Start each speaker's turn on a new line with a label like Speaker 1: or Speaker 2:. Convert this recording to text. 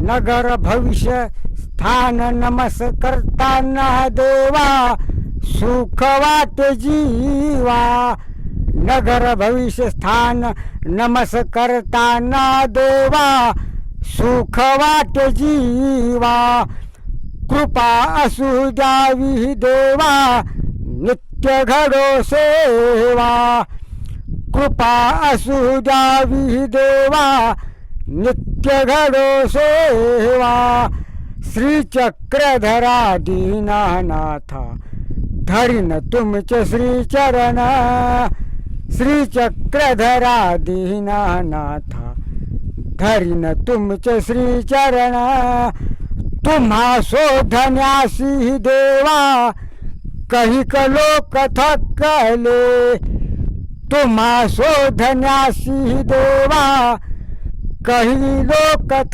Speaker 1: नगर भविष्य स्थान नमस्कर्ताना देवा सुख वाटे जीवा. नगर भविष्य स्थान नमस्कर्ताना देवा सुख वाटे जीवा. कृपा असू द्यावी देवा नित्य घडो सेवा. कृपा असू द्यावी देवा नित्य घडो सेवा. श्रीचक्रधरा दीनानाथा धरिन तुमचे श्रीचरण. श्रीचक्रधरा दीनानाथा धरिन तुमचे श्रीचरण. तुम्हा शोधण्यासी देवा कहिक लोक थकले. तुम्हा शोधण्यासी देवा कही लोक